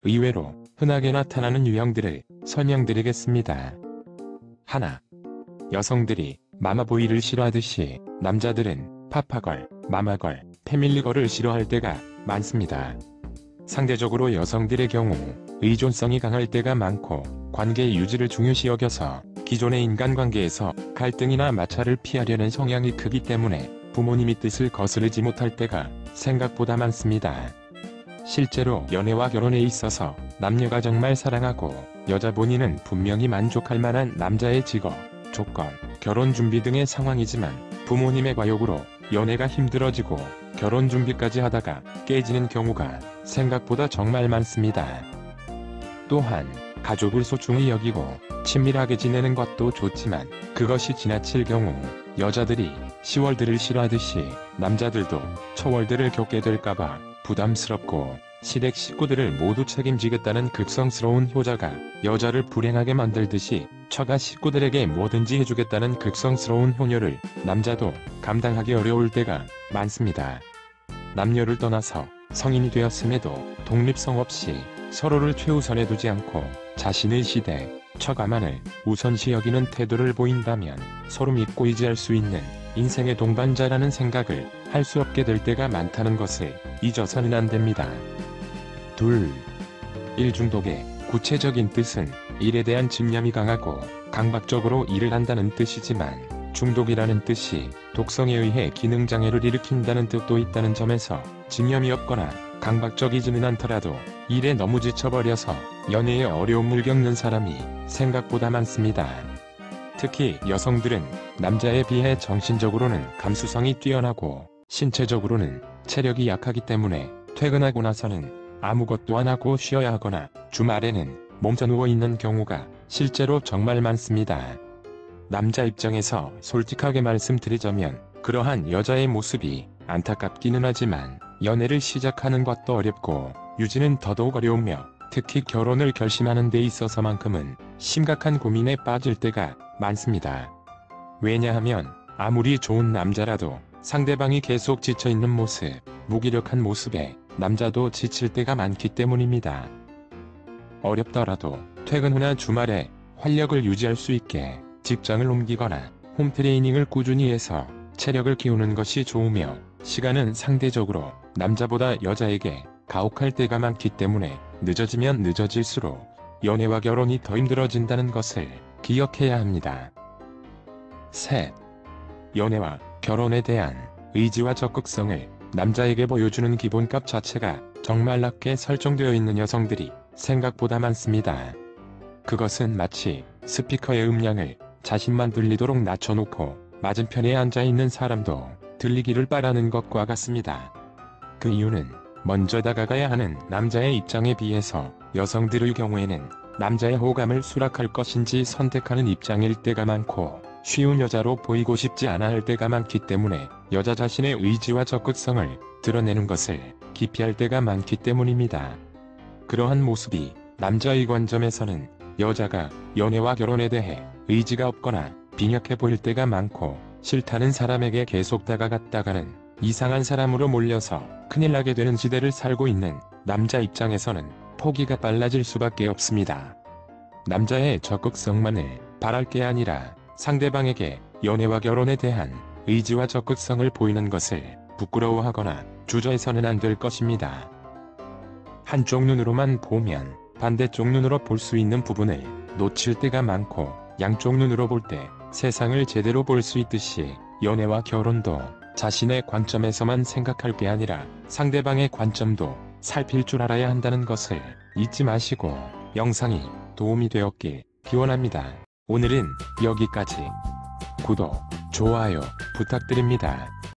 의외로 흔하게 나타나는 유형들을 설명드리겠습니다. 하나. 여성들이 마마보이를 싫어하듯이 남자들은 파파걸, 마마걸, 패밀리걸을 싫어할 때가 많습니다. 상대적으로 여성들의 경우 의존성이 강할 때가 많고 관계 유지를 중요시 여겨서 기존의 인간관계에서 갈등이나 마찰을 피하려는 성향이 크기 때문에 부모님의 뜻을 거스르지 못할 때가 생각보다 많습니다. 실제로 연애와 결혼에 있어서 남녀가 정말 사랑하고 여자 본인은 분명히 만족할 만한 남자의 직업, 조건, 결혼 준비 등의 상황이지만 부모님의 과욕으로 연애가 힘들어지고 결혼 준비까지 하다가 깨지는 경우가 생각보다 정말 많습니다. 또한 가족을 소중히 여기고 친밀하게 지내는 것도 좋지만 그것이 지나칠 경우 여자들이 시월들을 싫어하듯이 남자들도 초월들을 겪게 될까봐 부담스럽고 시댁 식구들을 모두 책임지겠다는 급성스러운 효자가 여자를 불행하게 만들듯이 처가 식구들에게 뭐든지 해주겠다는 급성스러운 효녀를 남자도 감당하기 어려울 때가 많습니다. 남녀를 떠나서 성인이 되었음에도 독립성 없이 서로를 최우선에 두지 않고 자신의 시댁, 처가만을 우선시 여기는 태도를 보인다면 서로 믿고 의지할 수 있는 인생의 동반자라는 생각을 할 수 없게 될 때가 많다는 것을 잊어서는 안 됩니다. 2. 일중독의 구체적인 뜻은 일에 대한 집념이 강하고 강박적으로 일을 한다는 뜻이지만 중독이라는 뜻이 독성에 의해 기능장애를 일으킨다는 뜻도 있다는 점에서 집념이 없거나 강박적이지는 않더라도 일에 너무 지쳐버려서 연애에 어려움을 겪는 사람이 생각보다 많습니다. 특히 여성들은 남자에 비해 정신적으로는 감수성이 뛰어나고 신체적으로는 체력이 약하기 때문에 퇴근하고 나서는 아무것도 안 하고 쉬어야 하거나 주말에는 몸져 누워있는 경우가 실제로 정말 많습니다. 남자 입장에서 솔직하게 말씀드리자면 그러한 여자의 모습이 안타깝기는 하지만 연애를 시작하는 것도 어렵고 유지는 더더욱 어려우며 특히 결혼을 결심하는 데 있어서만큼은 심각한 고민에 빠질 때가 많습니다. 왜냐하면 아무리 좋은 남자라도 상대방이 계속 지쳐있는 모습, 무기력한 모습에 남자도 지칠 때가 많기 때문입니다. 어렵더라도 퇴근 후나 주말에 활력을 유지할 수 있게 직장을 옮기거나 홈트레이닝을 꾸준히 해서 체력을 키우는 것이 좋으며 시간은 상대적으로 남자보다 여자에게 가혹할 때가 많기 때문에 늦어지면 늦어질수록 연애와 결혼이 더 힘들어진다는 것을 기억해야 합니다. 셋. 연애와 결혼에 대한 의지와 적극성을 남자에게 보여주는 기본값 자체가 정말 낮게 설정되어 있는 여성들이 생각보다 많습니다. 그것은 마치 스피커의 음량을 자신만 들리도록 낮춰놓고 맞은편에 앉아있는 사람도 들리기를 바라는 것과 같습니다. 그 이유는 먼저 다가가야 하는 남자의 입장에 비해서 여성들의 경우에는 남자의 호감을 수락할 것인지 선택하는 입장일 때가 많고 쉬운 여자로 보이고 싶지 않아 할 때가 많기 때문에 여자 자신의 의지와 적극성을 드러내는 것을 기피할 때가 많기 때문입니다. 그러한 모습이 남자의 관점에서는 여자가 연애와 결혼에 대해 의지가 없거나 빈약해 보일 때가 많고 싫다는 사람에게 계속 다가갔다가는 이상한 사람으로 몰려서 큰일 나게 되는 시대를 살고 있는 남자 입장에서는 포기가 빨라질 수밖에 없습니다. 남자의 적극성만을 바랄 게 아니라 상대방에게 연애와 결혼에 대한 의지와 적극성을 보이는 것을 부끄러워하거나 주저해서는 안 될 것입니다. 한쪽 눈으로만 보면 반대쪽 눈으로 볼 수 있는 부분을 놓칠 때가 많고 양쪽 눈으로 볼 때 세상을 제대로 볼 수 있듯이 연애와 결혼도 자신의 관점에서만 생각할 게 아니라 상대방의 관점도 살필 줄 알아야 한다는 것을 잊지 마시고 영상이 도움이 되었길 기원합니다. 오늘은 여기까지. 구독, 좋아요 부탁드립니다.